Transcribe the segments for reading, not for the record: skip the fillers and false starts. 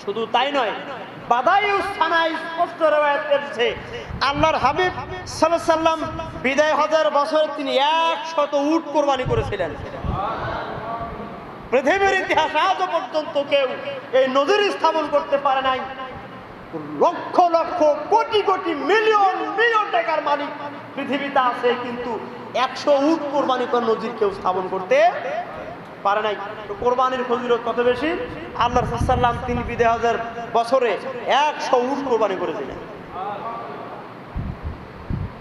শুধু তাই নয়, বাদায়ুস সানায় স্পষ্ট রওয়ায়াত এসেছে আল্লাহর হাবিব সাল্লাল্লাহু আলাইহি সাল্লাম বিদায় হজের বছরে তিনি 100 উট কোরবানি করেছিলেন। পৃথিবীর ইতিহাসে আজ পর্যন্ত কেউ এই নজির স্থাপন করতে পারে নাই। লক্ষ লক্ষ কোটি কোটি মিলিয়ন মিলিয়ন টাকার মালিক পৃথিবীতে আছে, কিন্তু 100 উট কোরবানি করার নজির কেউ স্থাপন করতে পারে নাই। কোরবানির ফজিলত কত বেশি! আল্লাহ রাসূল সাল্লাল্লাহু আলাইহি ওয়াসাল্লাম তিনি বিদায় হজের বছরে 100 উট কোরবানি করেছিলেন।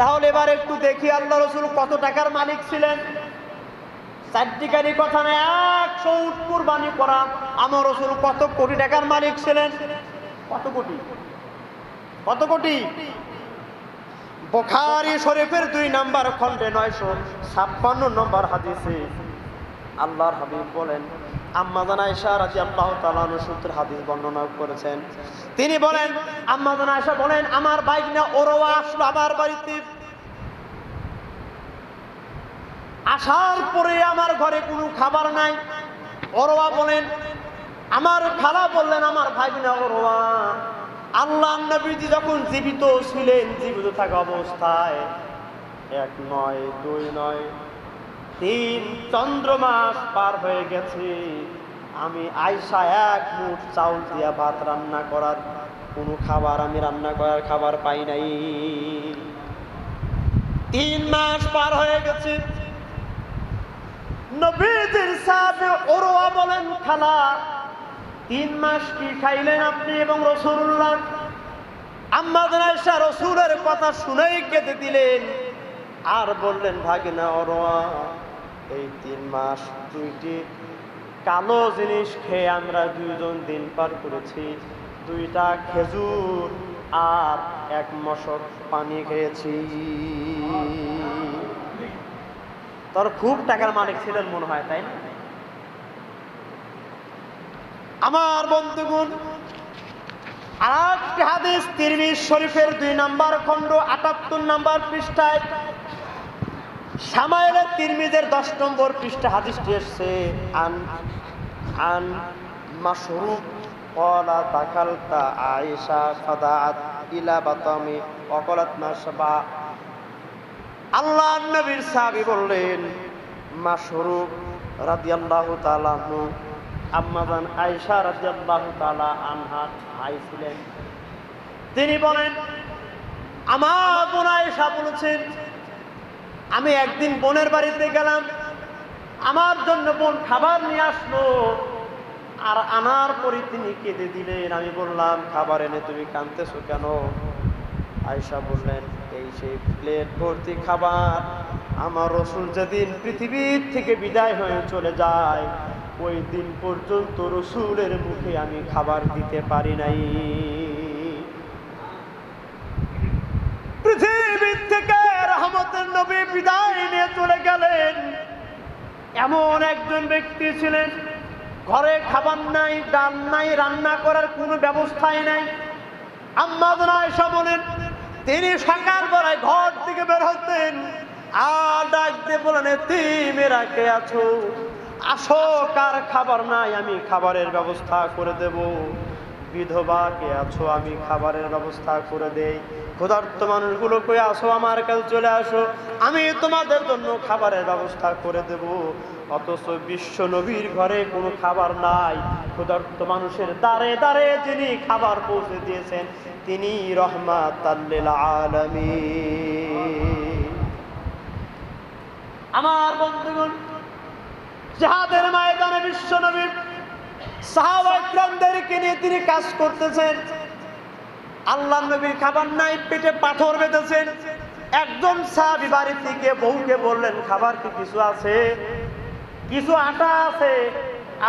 তাহলে এবার একটু দেখি আল্লাহ রাসূল কত টাকার মালিক ছিলেন। চারটিকারই কথা না, 100 উট কোরবানি করা আমার রাসূল কত কোটি টাকার মালিক ছিলেন। কত কোটি, কত কোটি! বুখারী শরীফের 2 নম্বর খণ্ডে 956 নম্বর হাদিসে আল্লাহর হাবিব বলেন, আম্মা জান আয়েশা রাদিয়াল্লাহু তাআলা আনহা সূত্রে হাদিস বর্ণনা করেছেন। তিনি বলেন, আম্মা জান আয়েশা বলেন, আমার ভাইগনা ওরওয়া আসলো আমার বাড়িতে। আসার পরে আমার ঘরে কোনো খাবার নাই। ওরওয়া বলেন, আমার খালা বললেন, আমার ভাইগনা ওরওয়া, আল্লাহর নবীজি যখন জীবিত ছিলেন, জীবিত থাকা অবস্থায় 1 নয় 2 নয় 3 চন্দ্রমাস পার হয়ে গেছে, আমি আয়েশা 1 মুঠ চাউল দিয়া ভাত রান্না করার কোনো খাবার, আমি রান্না করার খাবার পাই নাই। 3 মাস পার হয়ে গেছে। নবীজির সাহাবী ওরওয়া বলেন, খালা 3 মাস কি খাইলেন আপনি এবং রাসূলুল্লাহ? আম্মা জান আয়েশা রাসূলের কথা শুনেই কেঁদে দিলেন আর বললেন, ভাগিনা ওরওয়া, এই 3 মাস 2টি কালো জিনিস খেয়ে আমরা 2 জন দিন পার করেছি। 2টা খেজুর আর 1 মশক পানি খেয়েছি। তোর খুব টাকার মালিক ছিলেন মনে হয়, তাই না? আমার বন্ধুগণ, আরেকটি হাদিস তিরমিজি শরীফের 2 নম্বর খণ্ড 78 নম্বর পৃষ্ঠায়, শামায়েলে তিরমিজির 10 নম্বর পৃষ্ঠা হাদিসটি এসেছে। আন মাশরুক ক্বালা দাখালতা আয়েশা ফাদাআত ইলা বাতামি ওয়া ক্বালাত মাশবা। আল্লাহর নবীর সাহাবী বললেন, মাশরুক রাদিয়াল্লাহু তাআলা আনহু আম্মা জান আয়েশা রাদিয়াল্লাহু তাআলা আনহার ভাই ছিলেন। তিনি বলেন, আমার বোন আয়েশা বলেছেন, আমি একদিন বোনের বাড়িতে গেলাম, আমার জন্য বোন খাবার নিয়ে আসলো, আর আনার পরে তিনি কেঁদে দিলেন। আমি বললাম, খাবার এনে তুমি কাঁদতেছো কেন? আয়েশা বললেন, এই সেই প্লেট ভর্তি খাবার আমার রাসূল যেদিন পৃথিবীর থেকে বিদায় হয়ে চলে যায়, ওই দিন পর্যন্ত রাসূলের মুখে আমি খাবার দিতে পারি নাই। পৃথিবীর থেকে রহমতের নবী বিদায় নিয়ে চলে গেলেন, এমন একজন ব্যক্তি ছিলেন, ঘরে খাবার নাই, ডাল নাই, রান্না করার কোনো ব্যবস্থাই নাই। আম্মা জান আয়েশা বলেন, তিনি সকালবেলায় ঘর থেকে বের হতেন আর ডাক দিয়ে বলেন, এতিমেরা কে আছো, আসো, কার খাবার নাই আমি খাবারের ব্যবস্থা করে দেব। বিধবা কে আছো, আমি খাবারের ব্যবস্থা করে দেই। ক্ষুধার্ত মানুষগুলো কই আসো, আমার কাছে চলে আসো, আমি তোমাদের জন্য খাবারের ব্যবস্থা করে দেব। অথচ বিশ্ব নবীর ঘরে কোনো খাবার নাই। ক্ষুধার্ত মানুষের দ্বারে দ্বারে যিনি খাবার পৌঁছে দিয়েছেন, তিনি রহমাতাল লিল আলামিন। আমার বন্ধুগণ, জিহাদের ময়দানে বিশ্ব নবী সাহাবায়ে কিরামদেরকে নিয়ে তিনি কাজ করতেছেন। আল্লাহর নবীর খাবার নাই, পেটে পাথর বেঁধেছেন। একজন সাহাবী বাড়ি থেকে বউকে বললেন, খাবার কি কিছু আছে? কিছু আটা আছে।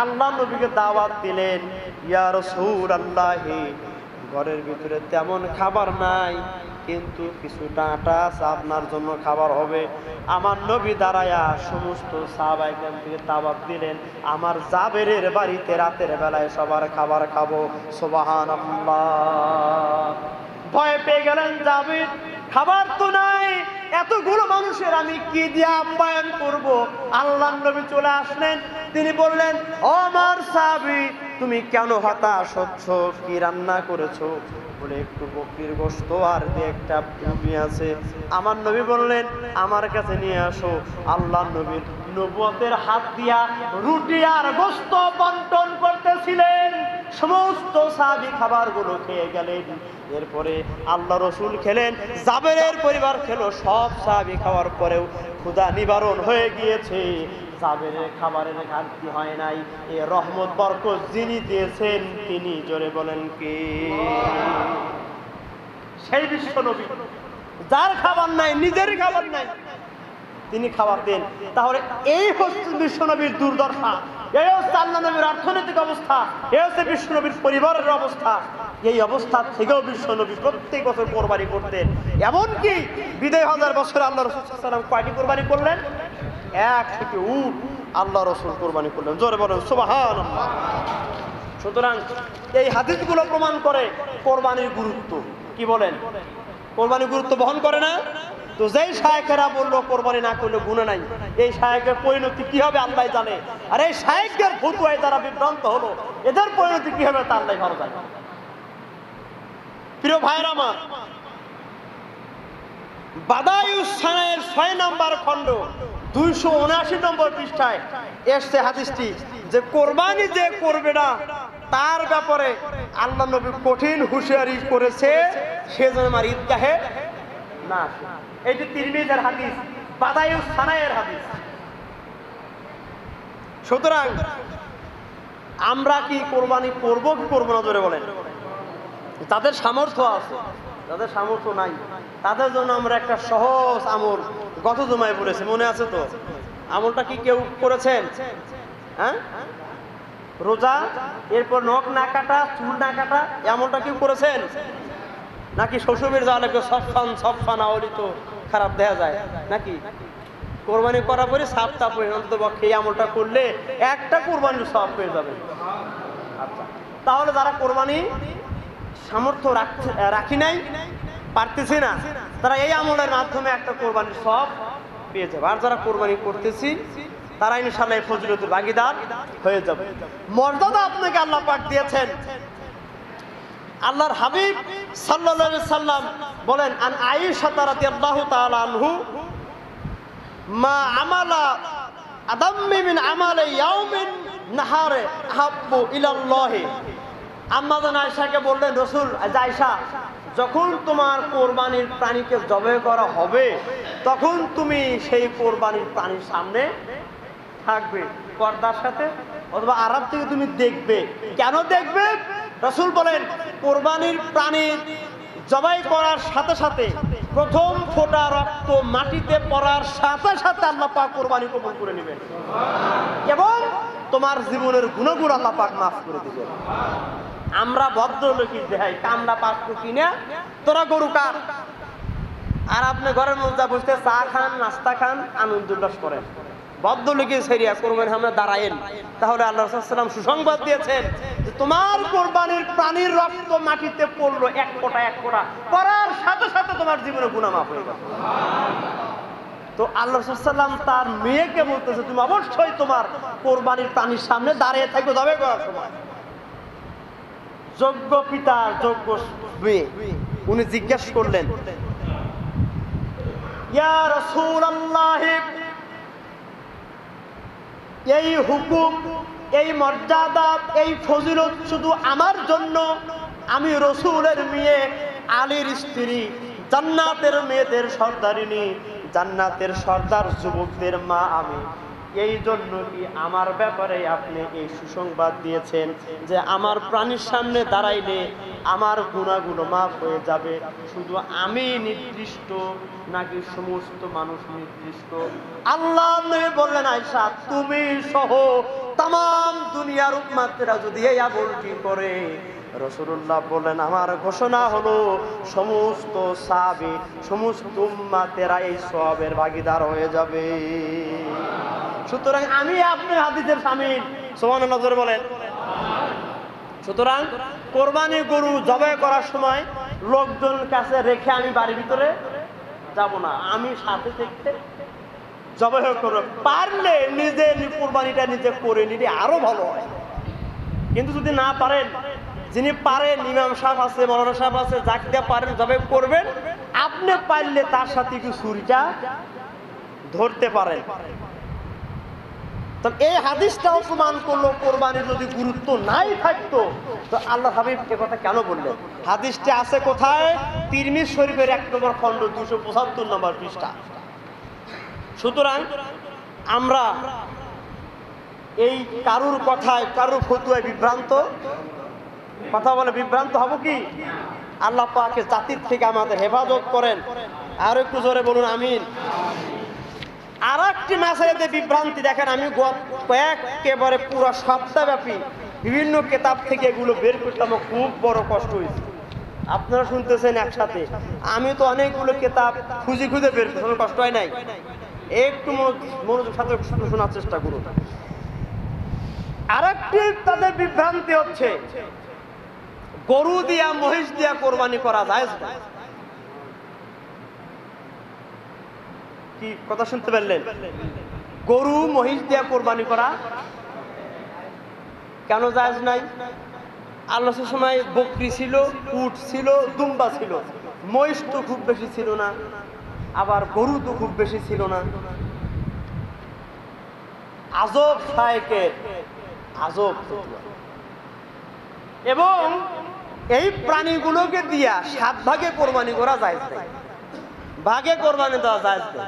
আল্লাহর নবীকে দাওয়াত দিলেন, ইয়া রাসূলুল্লাহ, ঘরের ভিতরে তেমন খাবার নাই, কিন্তু কিছুটা আটা আছে, আপনার জন্য খাবার হবে। আমার নবী দাঁড়ায়া সমস্ত সাহাবায়ে কেরাম থেকে দাওয়াত দিলেন, আমার জাবেরের বাড়িতে রাতের বেলায় সবার খাবার খাবো। সুবহানাল্লাহ। ভয় পেয়ে গেলেন জাবের, খাবার তো নাই, এতগুলো মানুষের আমি কি দিয়ে আপ্যায়ন করব? আল্লাহর নবী চলে আসলেন, তিনি বললেন, ও আমার সাহাবী, তুমি কেন হতাশ হচ্ছ, কি রান্না করেছো? বলে একটু বকরির গোশত আর একটা রুটি আছে। আমার নবী বললেন আমার কাছে নিয়ে আসো। আল্লাহ নবীর নবুয়তের হাত দিয়া রুটি আর গোশত বন্টন করতেছিলেন। সমস্ত সাহাবী খাবারগুলো খেয়ে গেলেন। এরপরে আল্লাহ রসুল খেলেন, জাবেরের পরিবার খেলো। সব সাহাবী খাওয়ার পরেও ক্ষুধা নিবারণ হয়ে গিয়েছে। জাবেরের খাবারের ঘাটতি হয় নাই। এ রহমত বরকত যিনি দিয়েছেন তিনি, জোরে বলেন কে? সেই বিশ্ব নবী যার খাবার নাই, নিজের খাবার নাই, তিনি খাওয়াতেন। তাহলে এই হচ্ছে বিশ্ব নবীর দুর্দশা, এই হচ্ছে আল্লাহ নবীর অর্থনৈতিক অবস্থা, এই হচ্ছে বিশ্ব নবীর পরিবারের অবস্থা। এই অবস্থা থেকেও বিশ্ব নবী প্রত্যেক বছর কোরবানি করতেন। এমনকি বিদায় হাজার বছরে আল্লাহ রাসূল সাল্লাল্লাহু আলাইহি ওয়াসাল্লাম কয়টি কোরবানি করলেন? 1 উট আল্লাহ রাসূল কোরবানি করলেন। জোরে বলেন সুবহানাল্লাহ। সুতরাং এই হাদিসগুলো প্রমাণ করে কোরবানির গুরুত্ব। কি বলেন? কোরবানির গুরুত্ব বহন করে না? তো যেই শায়েখেরা বললো কোরবানি না করলে গুনাহ নাই, এই শায়েখের পরিণতি কি হবে আল্লাহ জানে। আর এই শায়েখদের ফতোয়ায় যারা বিভ্রান্ত হলো, এদের পরিণতি কি হবে তা আল্লাহ ভালো জানে। প্রিয় ভাইরা আমার, বাদায়ুস সানায়ের 6 নম্বর খণ্ড 279 নম্বর পৃষ্ঠায় এসছে হাদিসটি যে কোরবানি যে করবে না তার ব্যাপারে আল্লাহ নবী কঠিন হুঁশিয়ারি করেছে, সে যেন আমার ঈদগাহে না আসে। এটি তিরমিজির হাদিস, বাদায়ুস সানায়ের হাদিস। সুতরাং আমরা কি কোরবানি করব কি করব না, জোরে বলেন? তাদের সামর্থ্য আছে, যাদের সামর্থ্য নাই তাদের জন্য আমরা একটা সহজ আমল গত জুমায় বলেছি, মনে আছে তো? আমলটা কি কেউ করেছেন? হ্যাঁ, রোজা, এরপর নখ না কাটা, চুল না কাটা, আমলটা কেউ করেছেন? নাকি শ্বশুরের যাওয়া লাগবে সফান আওলি তো খারাপ দেখা যায় নাকি? কোরবানি করার পরে সাপটা পড়ে অন্তত পক্ষে এই আমলটা করলে একটা কোরবানির সওয়াব পেয়ে যাবে। আচ্ছা, তাহলে যারা কোরবানি সামর্থ্য রাখি নাই, পারতেছি না, তারা এই আমলের মাধ্যমে একটা কোরবানির সওয়াব পেয়ে যাবে। আর যারা কোরবানি করতেছি তারা ইনশাআল্লাহ ফজিলতের ভাগীদার হয়ে যাবে। মর্যাদা আপনাকে আল্লাহ পাক দিয়েছেন। আল্লাহর হাবিব সাল্লাল্লাহু আলাইহি সাল্লাম বলেন, আন আয়েশা রাদিয়াল্লাহু তাআলা আনহু মা আমালা আদাম্মি মিন আমালি ইয়াউমিন নাহারে আহাব্বু ইলাল্লাহি। আম্মা জান আয়েশাকে বললেন, রাসূল আয়েশা, যখন তোমার কোরবানির প্রাণীকে জবাই করা হবে তখন তুমি সেই কোরবানির প্রাণীর সামনে থাকবে পর্দার সাথে, অথবা আড়াল থেকে তুমি দেখবে। কেন দেখবে? রাসূল বলেন, কোরবানির প্রাণী জবাই করার সাথে সাথে প্রথম ফোঁটা রক্ত মাটিতে পড়ার সাথে সাথে আল্লাহ পাক কোরবানি কবুল করে নেবেন এবং তোমার জীবনের গুনাহগুলো আল্লাহ পাক মাফ করে দিবেন। আমরা ভদ্রলোকের দেখাই কামলা পাঁচ কিনে তোরা গরু কার, আর আপনি ঘরের মধ্যে বসতে চা খান, নাস্তা খান, আনন্দ উল্লাস করেন। ভদ্রলোকের সেরিয়া কোরবানির সামনে দাঁড়ায়েন, তাহলে আল্লাহ রাসূল সাল্লাল্লাহু আলাইহি ওয়াসাল্লাম সুসংবাদ দিয়েছেন যে তোমার কোরবানির প্রাণীর রক্ত মাটিতে পড়লো এক ফোঁটা পড়ার সাথে সাথে তোমার জীবনে গুনাহ মাফ হয়ে যাবে। তো আল্লাহ রাসূল সাল্লাল্লাহু আলাইহি ওয়াসাল্লাম তার মেয়েকে বলতেছে, তুমি অবশ্যই তোমার কোরবানির প্রাণীর সামনে দাঁড়িয়ে থাকবে জবাই করার সময়। যোগ্য পিতার যোগ্য মেয়ে, উনি জিজ্ঞেস করলেন, ইয়া রাসূলুল্লাহ, এই হুকুম, এই মর্যাদা, এই ফজিলত শুধু আমার জন্য? আমি রাসূলের মেয়ে, আলীর স্ত্রী, জান্নাতের মেয়েদের সর্দারিনী, জান্নাতের সর্দার যুবকদের মা আমি। এই জন্য কি আমার ব্যাপারে আপনি এই সুসংবাদ দিয়েছেন যে আমার প্রাণীর সামনে দাঁড়াইলে আমার গুনাহগুলো মাফ হয়ে যাবে? শুধু আমি নির্দিষ্ট নাকি সমস্ত মানুষ নির্দিষ্ট? আল্লাহ নবী বললেন, আয়েশা, তুমি সহ তাম দুনিয়ার উম্মতেরা যদি এই আমলটি করে। রাসূলুল্লাহ বললেন, আমার ঘোষণা হলো সমস্ত সাহাবী, সমস্ত উম্মতেরা এই সওয়াবের ভাগীদার হয়ে যাবে। সুতরাং আমি আপনি হাদিসের শামিল, সুবহানাল্লাহ জোরে বলেন। সুতরাং কোরবানি গরু জবাই করার সময় লোকজন কাছে রেখে আমি বাড়ির ভিতরে যাব না, আমি সাথে থেকে জবাই করব। পারলে নিজে কোরবানিটা নিজে করে নিলে আরো ভালো হয়। কিন্তু যদি না পারেন, যিনি পারেন ইমাম সাহেব আছে, মৌলানা সাহেব আছে, যাকে দিয়ে পারেন জবে করবেন। আপনি পারলে তার সাথে একটু ছুরিটা ধরতে পারেন। তো এই হাদিসটাও প্রমাণ করলো কোরবানির যদি গুরুত্ব নাই থাকতো তো আল্লাহ হাবিব এ কথা কেন বললেন? হাদিসটা আছে কোথায়? তিরমিজি শরীফের 1 নম্বর খণ্ড 275 নম্বর পৃষ্ঠা। সুতরাং আমরা এই কারুর কথায়, কারুর ফতুয়ায় বিভ্রান্ত কথা বলে বিভ্রান্ত হব কি? আল্লাহ পাকের জাতির থেকে আমাদের হেফাজত করেন। আর একটু জোরে বলুন আমিন। আর একটি মাসাইলে বিভ্রান্তি দেখেন, আমি একেবারে পুরো সপ্তাহব্যাপী বিভিন্ন কিতাব থেকে এগুলো বের করতে আমার খুব বড় কষ্ট হয়েছে। আপনারা শুনতেছেন একসাথে, আমি তো অনেকগুলো কিতাব খুঁজে খুঁজে বের করতে কষ্ট হয় নাই। একটু মনোযোগ সাথে শোনার চেষ্টা করুন। আর একটি তাদের বিভ্রান্তি হচ্ছে গরু দিয়া মহিষ দিয়া কোরবানি করা যায় না। কি কথা শুনতে পারলেন? গরু মহিষ দিয়া কোরবানি করা কেন জায়েজ নাই? আল্লাহর সময় বকরি ছিল, উট ছিল, দুম্বা ছিল, মহিষ তো খুব বেশি ছিল না, আবার গরু তো খুব বেশি ছিল না। আজব শায়েকের আজব। এবং এই প্রাণীগুলোকে দিয়া 7 ভাগে কোরবানি করা যায় না, ভাগে কোরবানি দেওয়া যায় না।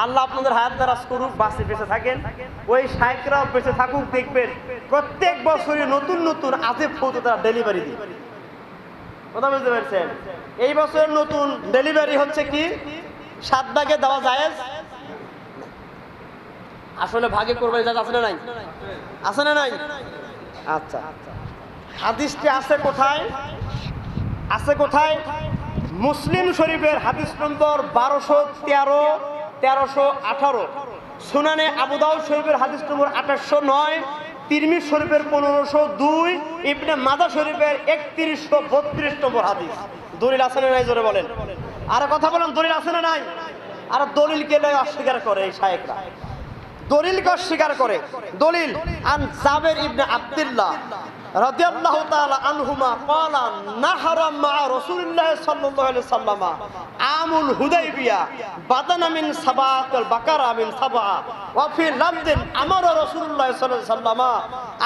আল্লাহ আপনাদের হায়াত দারাজ করুক, বাঁচে বেঁচে থাকেন, ওই শায়েকরাও বেঁচে থাকুক। দেখবেন প্রত্যেক বছরই নতুন নতুন আজব ফতোয়া তারা ডেলিভারি দিবে। কথা বুঝতে পারছেন? এই বছর নতুন ডেলিভারি হচ্ছে কি 7 ভাগে দেওয়া জায়েজ। আসলে ভাগে কোরবানি জায়েজ আছে না নাই? আছে না নাই? আচ্ছা, হাদিসটি আছে কোথায়? আছে কোথায়? মুসলিম শরীফের হাদিস নম্বর 1213, 1318, সুনানে আবু দাউদ শরীফের হাদিস নম্বর 2809, তিরমিজি শরীফের 1502, ইবনে মাজাহ শরীফের 3132 নম্বর হাদিস। দলিল আছে না নাই জোরে বলেন। আর কথা বলেন, দলিল আছে না নাই? আর দলিলকে অস্বীকার করে এই শায়েকরা, দলিলকে অস্বীকার করে। দলিল আন জাবের ইবনে আব্দুল্লাহ রাদিয়াল্লাহু তাআলা আনহুমা ক্বালা নাহরা মা রাসূলুল্লাহ সাল্লাল্লাহু আলাইহি ওয়াসাল্লাম আমুল হুদাইবিয়া বাদানা মিন সাবাতুল বাকারা মিন সাবা ওয়া ফি লামদিন আমারা রাসূলুল্লাহ সাল্লাল্লাহু আলাইহি ওয়াসাল্লাম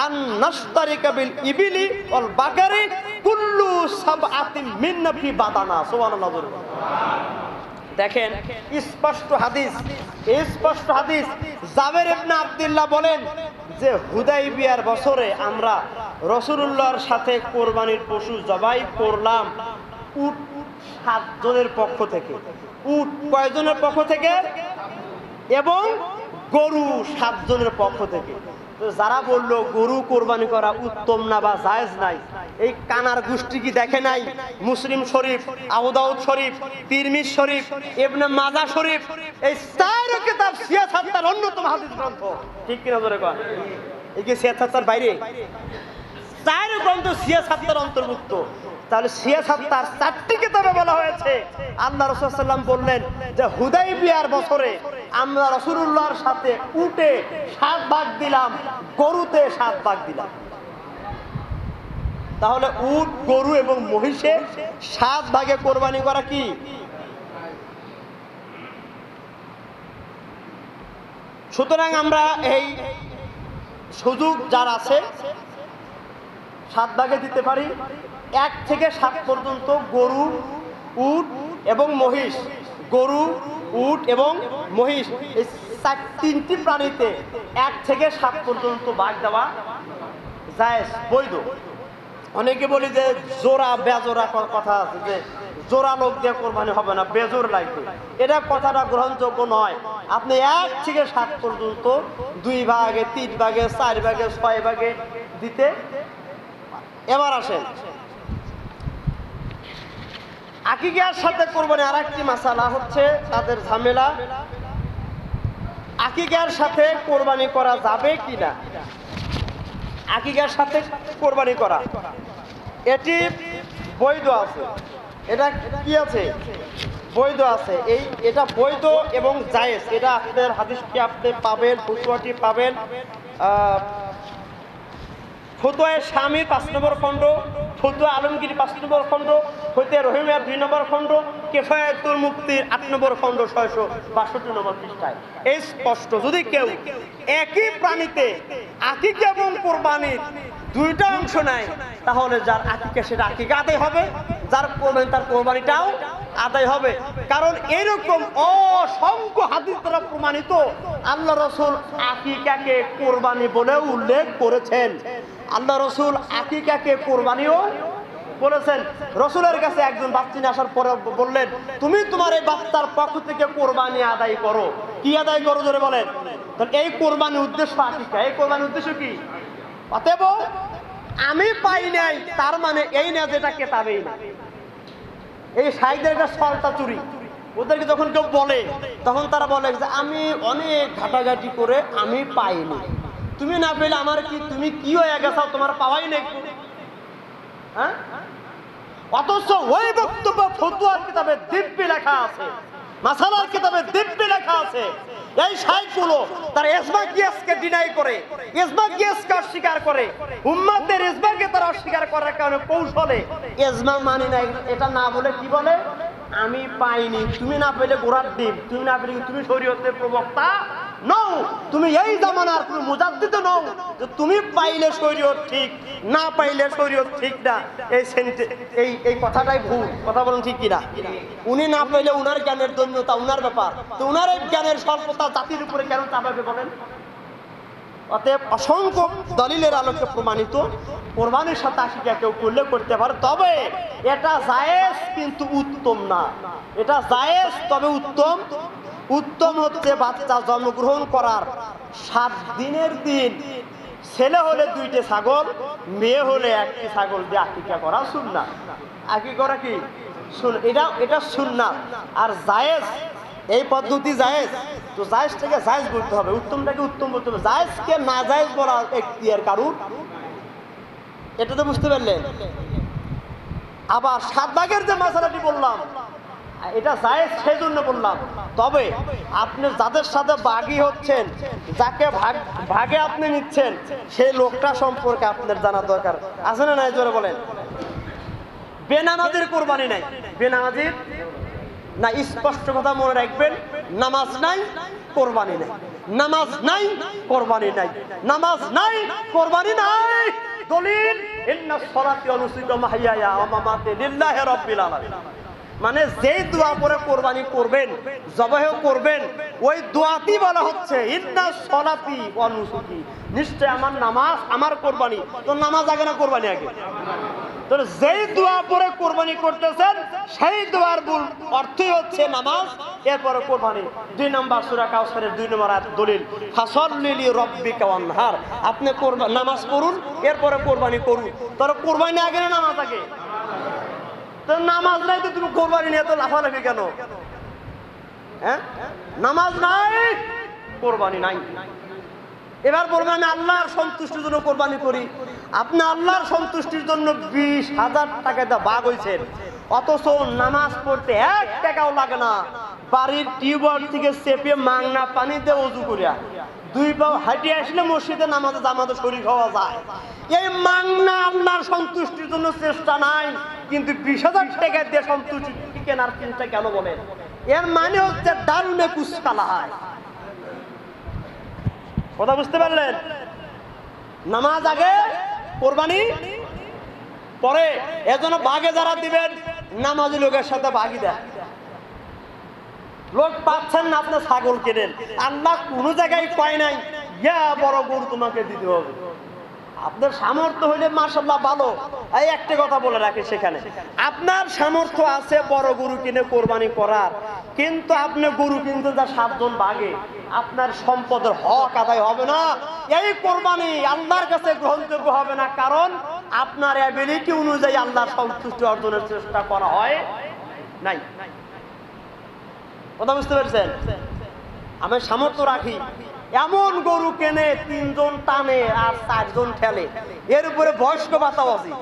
আন নাশতারিকা বিল ইবিলি ওয়াল বাকারি কুল্লু সাবআতিন মিন ফি বাদানা। সুবহানাল্লাহ। দেখেন স্পষ্ট হাদিস, স্পষ্ট হাদিস। জাবের ইবনে আব্দুল্লাহ বলেন যে হুদাইবিয়ার বছরে আমরা রাসূলুল্লাহর সাথে কোরবানির পশু জবাই করলাম উট 7 জনের পক্ষ থেকে। উট কয়জনের পক্ষ থেকে? এবং গরু 7 জনের পক্ষ থেকে। তো যারা বললো গরু কোরবানি করা উত্তম না বা জায়েজ নাই, এই কানার গোষ্ঠী কি দেখে নাই মুসলিম শরীফ, আবু দাউদ শরীফ, তিরমিজি শরীফ, ইবনে মাজাহ শরীফ, এই 4 কিতাব সিয়াসাত্তার অন্যতম হাদিস গ্রন্থ। ঠিক কিনা জোরে কন? এই কি সিয়াসাত্তার বাইরে? 4 গ্রন্থ সিয়াসাত্তার অন্তর্ভুক্ত। তাহলে সিয়াসাত্তার 4টি কিতাবে বলা হয়েছে আল্লাহ রাসূল সাল্লাল্লাহু আলাইহি ওয়াসাল্লাম বললেন যে হুদাইবিয়ার বছরে আমরা রাসূলুল্লাহর সাথে উটে 7 ভাগ দিলাম, গরুতে 7 ভাগ দিলাম। তাহলে উট, গরু এবং মহিষে 7 ভাগে কোরবানি করা কি? সুতরাং আমরা এই সুযোগ যার আছে 7 ভাগে দিতে পারি। 1 থেকে 7 পর্যন্ত গরু, উট এবং মহিষ, গরু, উট এবং মহিষ, এই 3টি প্রাণীতে 1 থেকে 7 পর্যন্ত ভাগ দেওয়া জায়েজ, বৈধ। অনেকে বলি যে জোড়া বেজোড়া কথা আছে, যে জোড়া লোক দিয়ে কোরবানি হবে না, বেজোর লাগবে। এটা কথাটা গ্রহণযোগ্য নয়। আপনি 1 থেকে 7 পর্যন্ত 2 ভাগে, 3 ভাগে, 4 ভাগে, 6 ভাগে দিতে। এবার আসেন আকিকার সাথে কোরবানি। আর একটি মাসালা হচ্ছে তাদের ঝামেলা, আকিকার সাথে কোরবানি করা যাবে কিনা। আকিকার সাথে কোরবানি করা এটি বৈধ আছে। এটা কি আছে? বৈধ আছে। এটা বৈধ এবং জায়েজ। এটা আপনাদের হাদিসটি আপনি পাবেন, ফতোয়াটি পাবেন ফতুয়ায়ে শামীর 5 নম্বর খণ্ড, ফতুয়া আলমগীর 5 নম্বর খণ্ড, ফতুয়া রহিমিয়ার 2 নম্বর খণ্ড, কিফায়াতুল মুফতির 8 নম্বর খণ্ড 662 নম্বর পৃষ্ঠায় এই স্পষ্ট। যদি কেউ একই প্রাণীতে আকিকা এবং কোরবানির দুইটা অংশ নেয়, তাহলে যার আকিকা সেটা আকিকা আদায় হবে, যার কোরবানি তার কোরবানিটাও আদায় হবে। কারণ এরকম অসংখ্য হাদিস দ্বারা প্রমাণিত আল্লাহ রসুল আকিকাকে কোরবানি বলেও উল্লেখ করেছেন। আল্লাহ রসুল আকিকাকে কোরবানিও বলেছেন। রসুলের কাছে একজন বাচ্চা নিয়ে আসার পরে বললেন, তুমি তোমার এই বাচ্চার পক্ষ থেকে কোরবানি আদায় করো। কি আদায় করো জোরে বলেন? এই কোরবানির উদ্দেশ্য আকিকা। এই কোরবানির উদ্দেশ্য কি? অতএব আমি পাই নাই তার মানে এই না যেটা কেতাবেই না। এই সাইদের একটা সলটা চুরি। ওদেরকে যখন কেউ বলে তখন তারা বলে যে আমি অনেক ঘাটাঘাটি করে আমি পাইনি। তুমি না পেলে আমার কি, তুমি কি হয়ে গেছো, তোমার পাওয়াই নেই। হ্যাঁ, অথচ ওই বক্তব্য ফতুয়ার কিতাবে দিব্যি লেখা আছে, মাসালার কিতাবে দিব্যি লেখা আছে। এই শাইখগুলো তারা ইজমা কিয়াসকে ডিনাই করে, ইজমা কিয়াসকে অস্বীকার করে, উম্মতের ইজমাকে তারা অস্বীকার করার কারণে কৌশলে ইজমা মানি না এটা না বলে কি বলে, আমি পাইনি। তুমি না পেলে গোড়ার ডিম, তুমি না পেলে তুমি শরীয়তের প্রবক্তা নও, তুমি এই জামানার তুমি মুজাদ্দিদ নও যে তুমি পাইলে শরীয়ত ঠিক, না পাইলে শরীয়ত ঠিক না। এই কথাটাই ভুল। কথা বলেন ঠিক কিনা? উনি না পাইলে উনার জ্ঞানের দৈন্যতা উনার ব্যাপার, তো উনার এই জ্ঞানের স্বল্পতা জাতির উপরে কেন চাপাবে বলেন? অতএব অসংখ্য দলিলের আলোকে প্রমাণিত কোরবানির সাথে আকিকা কেউ উল্লেখ করতে পারে, তবে এটা জায়েজ কিন্তু উত্তম না। এটা জায়েজ তবে উত্তম। উত্তম হচ্ছে বাচ্চা জন্মগ্রহণ করার 7 দিনের দিন ছেলে হলে 2টে ছাগল, মেয়ে হলে 1টি ছাগল দিয়ে আকিকা করা সুন্নাত। আকিকা করা কি? এটা সুন্নাত। আর জায়েজ এই পদ্ধতি জায়েজ, তো জায়েজ থেকে জায়েজ বলতে হবে, উত্তমটাকে উত্তম বলতে হবে। জায়েজকে না জায়েজ বলা এখতিয়ার কারুর, এটা তো বুঝতে পারলেন। আবার 7 ভাগের যে মাসালাটি বললাম এটা জায়েজ সেই জন্য বললাম, তবে আপনি যাদের সাথে বাগী হচ্ছেন, যাকে ভাগে আপনি নিচ্ছেন, সেই লোকটা সম্পর্কে আপনার জানা দরকার আছে না নাই জোরে বলেন? বেনামাজির কোরবানি নাই, বেনামাজির না, স্পষ্ট কথা মনে রাখবেন, নামাজ নাই কোরবানি নাই, নামাজ নাই কোরবানি নাই, নামাজ নাই কোরবানি নাই। দলিল ইন্নাস সালাতি ওয়া নুসুকি ওয়া মাহইয়ায়া ওয়া মামাতি লিল্লাহি রাব্বিল আলামিন। মানে যেই দোয়া পরে কোরবানি করবেন, জবাহ করবেন, ওই দোয়াতেই বলা হচ্ছে ইন্নাস সালাতি ওয়া নুসুকি, নিশ্চয় আমার নামাজ আমার কোরবানি। তো নামাজ আগে না কোরবানি আগে? তো যেই দোয়া পরে কোরবানি করতেছেন সেই দোয়ার মূল অর্থই হচ্ছে নামাজ, এরপরে কোরবানি। 2 নম্বর সূরা কাউসারের 2 নম্বর আয়াত দলিল, ফাসাল্লি লিরাব্বিকা ওয়ানহার। আপনি নামাজ পড়ুন, এরপরে কোরবানি করুন। তাহলে কোরবানি আগে না নামাজ আগে? তো নামাজ নাই তো তুমি কোরবানি নিয়ে তো লাফালাফি কেন? হ্যাঁ, নামাজ নাই কোরবানি নাই। এবার বলবেন আমি আল্লাহর সন্তুষ্টির জন্য কোরবানি করি। আপনি আল্লাহর সন্তুষ্টির জন্য 20,000 টাকা দিয়ে ভাগ হয়েছেন, অথচ নামাজ পড়তে 1 টাকাও লাগে না। বাড়ির টিউবওয়েল থেকে চেপে মাংনা পানিতে ওযু করিয়া 2 পাও হাঁটিয়ে আসলে মসজিদে নামাজে জামাতে শরীক হওয়া যায়। এই মাংনা আল্লাহর সন্তুষ্টির জন্য চেষ্টা নাই, কিন্তু 20,000 টাকা দিয়ে সন্তুষ্টি কেনার চিন্তা কেন বলেন? এর মানে হচ্ছে দারুণে কুসকালা হয়। কথা বুঝতে পারলেন? নামাজ আগে কোরবানি পরে। এজন্য ভাগে যারা দিবেন নামাজি লোকের সাথে ভাগি দেন। লোক পাচ্ছেন না, আপনি ছাগল কেনেন। আল্লাহ কোনো জায়গায় কয় নাই ইয়া বড় গরু তোমাকে দিতে হবে। আপনার সামর্থ্য হইলে মাশাআল্লাহ ভালো। এই একটা কথা বলে রাখি, সেখানে আপনার সামর্থ্য আছে বড় গরু কিনে কোরবানি করার, কিন্তু আপনি গরু কিনতে যা 7 জন ভাগে, আপনার সম্পদের হক আদায় হবে না। এই কোরবানি আল্লাহর কাছে গ্রহণযোগ্য হবে না, কারণ আপনার অ্যাবিলিটি অনুযায়ী আল্লাহর সন্তুষ্টি অর্জনের চেষ্টা করা হয় নাই। কথা বুঝতে পেরেছেন? আমি সামর্থ্য রাখি, এমন গরু কেনে 3 জন টানে আর 4 জন ঠেলে, এর উপরে বয়স্ক বাতাবাজি,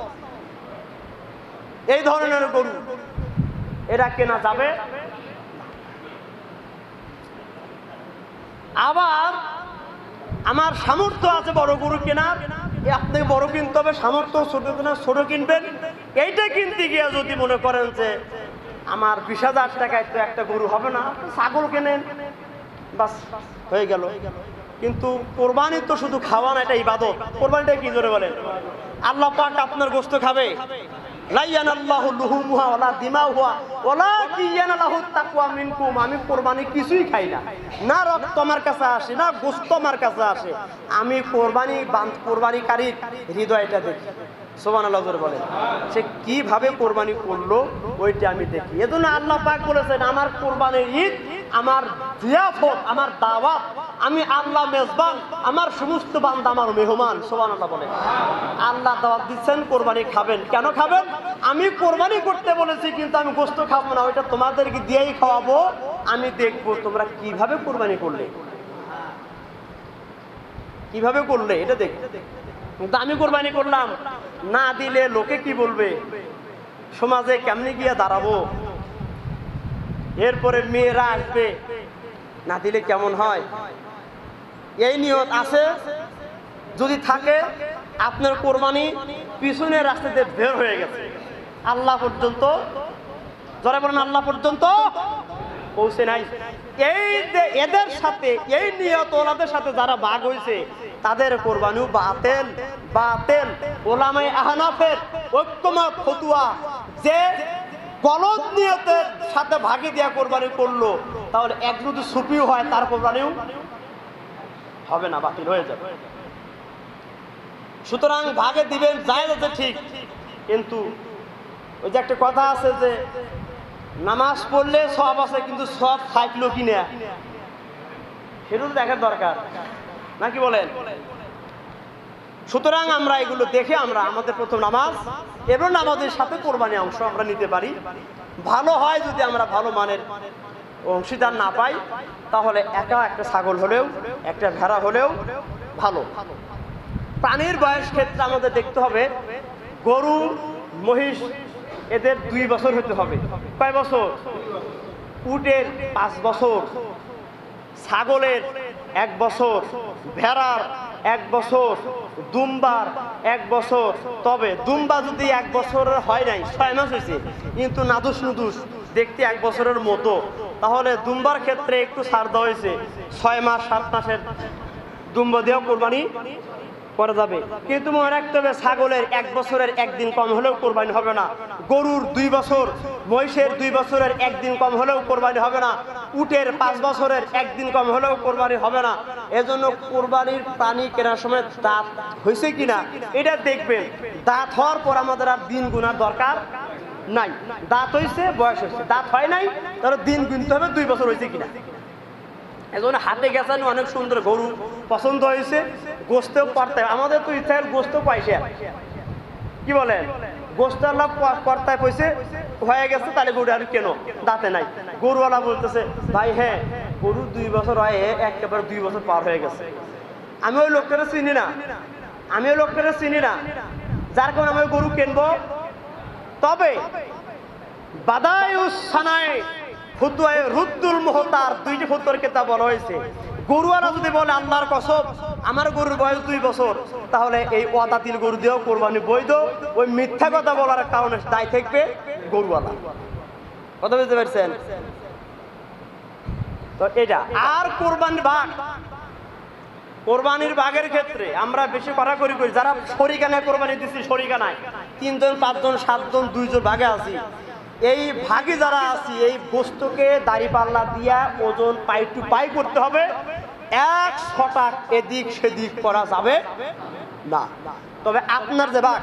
এই ধরনের গরু এরা কেনা যাবে। আবার আমার সামর্থ্য আছে বড় গরু কেনার, আপনাকে বড় কিনতে হবে, সামর্থ্য ছোট কিনা ছোট কিনবেন। এইটা কিনতে গিয়ে যদি মনে করেন যে আমার 20,000 টাকায় তো একটা গরু হবে না, ছাগল কেনেন, বাস হয়ে গেল। কিন্তু কোরবানি তো শুধু খাওয়া না, এটা ইবাদত। কোরবানিটা কি জোরে বলেন? আল্লাহ পাক আপনার গোশত খাবে, লা ইয়ানাল্লাহু লুহুমুহা ওয়ালা দিমাউহা ওয়ালাকিন ইয়ানালাহুত তাকওয়া মিনকুম। আমি কোরবানি কিছুই খাই না, না রক্ত আমার কাছে আসে, না গোশত আমার কাছে আসে, আমি কোরবানিকারীর হৃদয়টা দেখি। সুবহানাল্লাহ জোরে বলেন। সে কিভাবে কোরবানি করলো ওইটা আমি দেখি। এজন্য আল্লাহ পাক বলেছেন আমার কোরবানির ঈদ, আমার জিয়াফত, আমার দাওয়াত, আমি আল্লাহ মেজবান, আমার সমস্ত বান্দা আমার মেহমান। সুবহানাল্লাহ বলেন। আল্লাহ দাওয়াত দিচ্ছেন কোরবানি খাবেন। কেন খাবেন? আমি কোরবানি করতে বলেছি, কিন্তু আমি গোশত খাবো না, ওইটা তোমাদেরকে দিয়েই খাওয়াবো। আমি দেখবো তোমরা কিভাবে কোরবানি করলে, কিভাবে করলে এটা দেখ। কিন্তু আমি কোরবানি করলাম, না দিলে লোকে কি বলবে, সমাজে কেমনে গিয়ে দাঁড়াবো, এরপরে মেয়েরা আসবে, না দিলে কেমন হয়, এই নিয়ত আছে যদি থাকে, আপনার কোরবানি পিছনের রাস্তাতে বের হয়ে গেছে, আল্লাহ পর্যন্ত, যারা বলেন আল্লাহ পর্যন্ত পৌঁছে নাই। এদের সাথে, এই নিয়ত ওলাদের সাথে যারা ভাগ হয়েছে, তাদের কোরবানিও বাতিল। বাতিল। ওলামায়ে আহনাফের ঐক্যমত ফতোয়া, যে গলত নিয়তের সাথে ভাগে দিয়া কোরবানি করলো, তাহলে এক যদি সুফিও হয় তার কোরবানিও হবে না, বাতিল হয়ে যাবে। সুতরাং ভাগে দিবেন, জায়েজ আছে ঠিক, কিন্তু ওই যে একটা কথা আছে যে নামাজ পড়লে সব আছে, কিন্তু সব থাকলো কিনা সেটা তো দেখার দরকার, নাকি বলেন? সুতরাং আমরা এগুলো দেখে আমরা আমাদের প্রথম নামাজ এবং নামাজের সাথে কোরবানি অংশ আমরা নিতে পারি। ভালো হয় যদি আমরা ভালো মানের অংশীদার না পাই, তাহলে একটা ছাগল হলেও, একটা ভেড়া হলেও ভালো। প্রাণীর বয়স ক্ষেত্রে আমাদের দেখতে হবে, গরু মহিষ এদের 2 বছর হতে হবে। কয় বছর? উটের 5 বছর, ছাগলের 1 বছর, ভেড়ার 1 বছর, দুম্বার 1 বছর। তবে দুম্বা যদি 1 বছরের হয় নাই, 6 মাস হয়েছে, কিন্তু নাদুস নুদুস দেখতে 1 বছরের মতো, তাহলে দুম্বার ক্ষেত্রে একটু ছাড় দেওয়া হয়েছে, 6 মাস 7 মাসের দুম্বা দিয়েও কোরবানি করা যাবে। কিন্তু মনে রাখতে হবে, ছাগলের 1 বছরের 1 দিন কম হলেও কোরবানি হবে না, গরুর 2 বছর, মহিষের 2 বছরের 1 দিন কম হলেও কোরবানি হবে না, উটের 5 বছরের 1 দিন কম হলেও কোরবানি হবে না। এজন্য কোরবানির প্রাণী কেনার সময় দাঁত হয়েছে কিনা এটা দেখবেন। দাঁত হওয়ার পর আমাদের আর দিন গুনার দরকার নাই। দাঁত হয়েছে, বয়স হয়েছে, দাঁত হয় নাই, তাহলে দিন গুনতে হবে 2 বছর হয়েছে কিনা। এজন্য হাতে গেছেন, অনেক সুন্দর গরু পছন্দ হয়েছে, গোস্তেও কর্তায়, আমাদের তো ইচ্ছার গোস্ত পাইছে, কি বলেন, গোস্ত আল্লাহ কর্তায় পয়সে হয়ে গেছে, তাহলে গরু আর কেন, দাঁতে নাই। গরুওয়ালা বলতেছে, ভাই হ্যাঁ গরু 2 বছর হয়, একেবারে 2 বছর পার হয়ে গেছে, আমি ওই লোকটারে চিনি না, আমি ওই লোকটারে চিনি না, যার কারণে আমি গরু কিনবো। তবে বাদায়ুস সানায় ফুতুয়ায়ে রুদ্দুল মুহতার, 2টি ফুতুয়ার কিতাব বলা হয়েছে। গরুয়ারা যদি বলে আল্লাহর কসম আমার গরুর বয়স 2 বছর, তাহলে এই ওয়াদাতিল গরু দিয়েও কোরবানি বৈধ। ওই মিথ্যা কথা বলার কারণে দায় থাকবে গরুওয়ালা। কথা বুঝতে পারছেন? তো এটা আর কোরবানির ভাগ, কোরবানির ভাগের ক্ষেত্রে আমরা বেশি কড়াকড়ি করি, যারা শরিকানায় কোরবানি দিচ্ছি, শরিকানায় 3 জন 5 জন 7 জন 2 জন ভাগে আছি, এই ভাগে যারা আছি, এই গোস্তকে দাড়িপাল্লা দিয়া ওজন পাই টু পাই করতে হবে, 1 শতাক এদিক সেদিক করা যাবে না। তবে আপনার যে ভাগ,